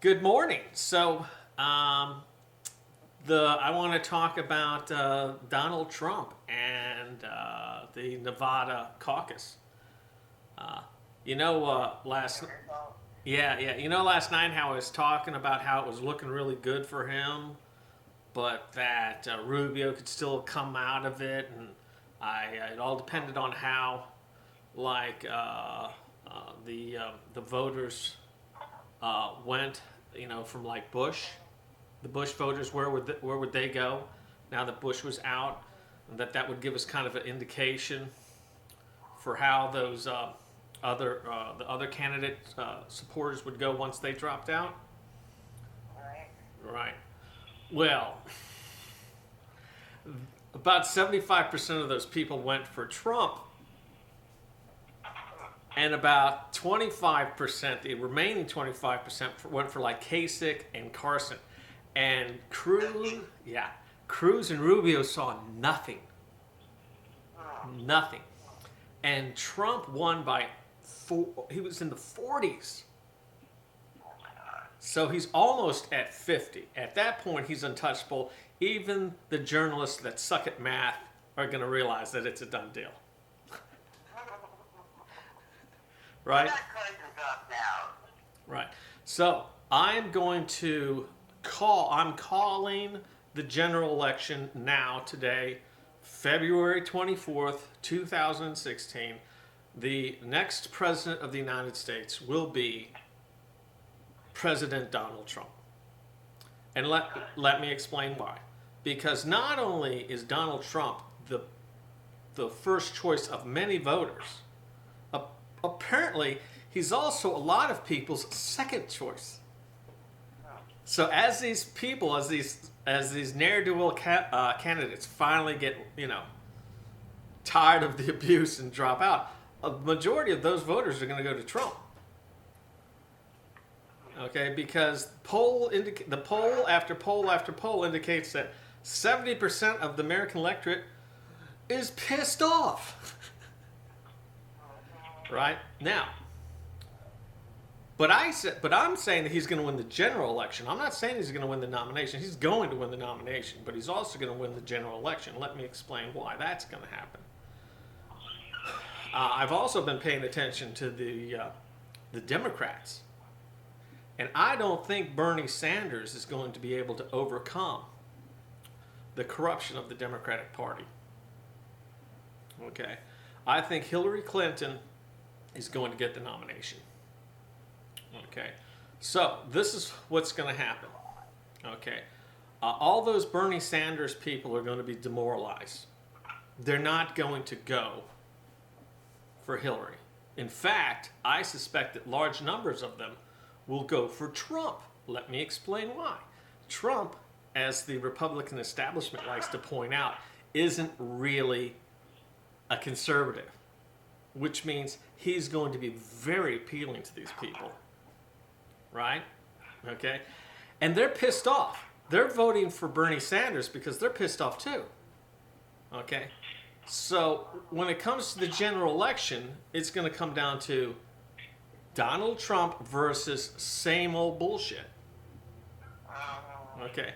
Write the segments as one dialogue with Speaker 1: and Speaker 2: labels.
Speaker 1: Good morning. I want to talk about Donald Trump and the Nevada caucus. Uh, last last night how I was talking about how it was looking really good for him, but that Rubio could still come out of it, and it all depended on how like the voters went, from like Bush. The Bush voters, where would they go now that Bush was out? And that would give us kind of an indication for how those the other candidate supporters would go once they dropped out.
Speaker 2: Right.
Speaker 1: Right. Well, about 75% of those people went for Trump, and about 25%, the remaining 25%, went for like Kasich and Carson. And Cruz and Rubio saw nothing. Nothing. And Trump won by he was in the 40s. So he's almost at 50. At that point, he's untouchable. Even the journalists that suck at math are going to realize that it's a done deal. Right?
Speaker 2: Not going to drop now.
Speaker 1: Right. So I'm calling the general election now, today, February 24th, 2016. The next president of the United States will be President Donald Trump. And let me explain why. Because not only is Donald Trump the first choice of many voters, apparently he's also a lot of people's second choice. So as these people, as these ne'er-do-well candidates finally get, tired of the abuse and drop out, a majority of those voters are going to go to Trump. Okay, because the poll after poll after poll indicates that 70% of the American electorate is pissed off. Right? Now, but I'm saying that he's going to win the general election. I'm not saying he's going to win the nomination. He's going to win the nomination, but he's also going to win the general election. Let me explain why that's going to happen. I've also been paying attention to the Democrats, and I don't think Bernie Sanders is going to be able to overcome the corruption of the Democratic Party. Okay, I think Hillary Clinton is going to get the nomination. Okay, so this is what's going to happen. Okay, all those Bernie Sanders people are going to be demoralized. They're not going to go for Hillary. In fact, I suspect that large numbers of them will go for Trump. Let me explain why. Trump, as the Republican establishment likes to point out, isn't really a conservative, which means he's going to be very appealing to these people. Right? Okay? And they're pissed off. They're voting for Bernie Sanders because they're pissed off too. Okay? So when it comes to the general election, it's going to come down to Donald Trump versus same old bullshit. Okay?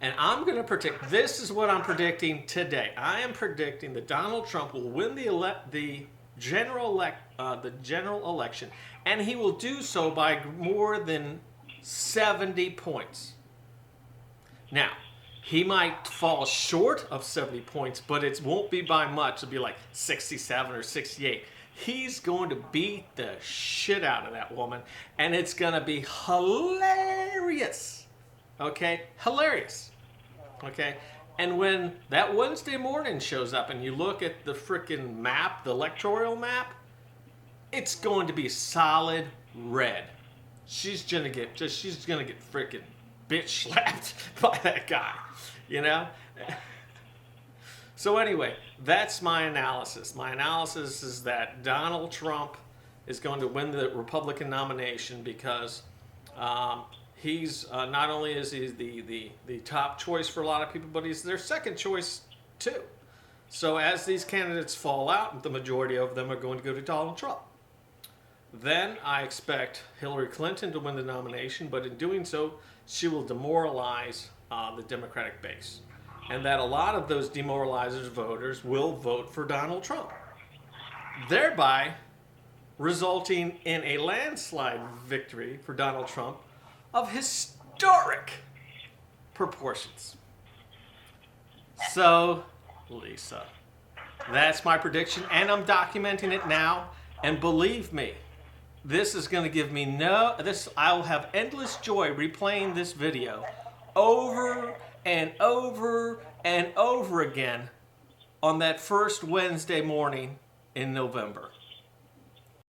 Speaker 1: And I'm going to predict, this is what I'm predicting today. I am predicting that Donald Trump will win the general election, and he will do so by more than 70 points. Now, he might fall short of 70 points, but it won't be by much. It'll be like 67 or 68. He's going to beat the shit out of that woman, and it's going to be hilarious. Okay? Hilarious. Okay? And when that Wednesday morning shows up and you look at the frickin' map, the electoral map, it's going to be solid red. She's gonna get frickin' bitch slapped by that guy, So anyway, that's my analysis. My analysis is that Donald Trump is going to win the Republican nomination because he's not only is he the top choice for a lot of people, but he's their second choice too. So as these candidates fall out, the majority of them are going to go to Donald Trump. Then I expect Hillary Clinton to win the nomination, but in doing so, she will demoralize the Democratic base. And that a lot of those demoralizers voters will vote for Donald Trump, thereby resulting in a landslide victory for Donald Trump of historic proportions. So, Lisa, that's my prediction, and I'm documenting it now. And believe me, this is going to give me I will have endless joy replaying this video over and over and over again on that first Wednesday morning in November.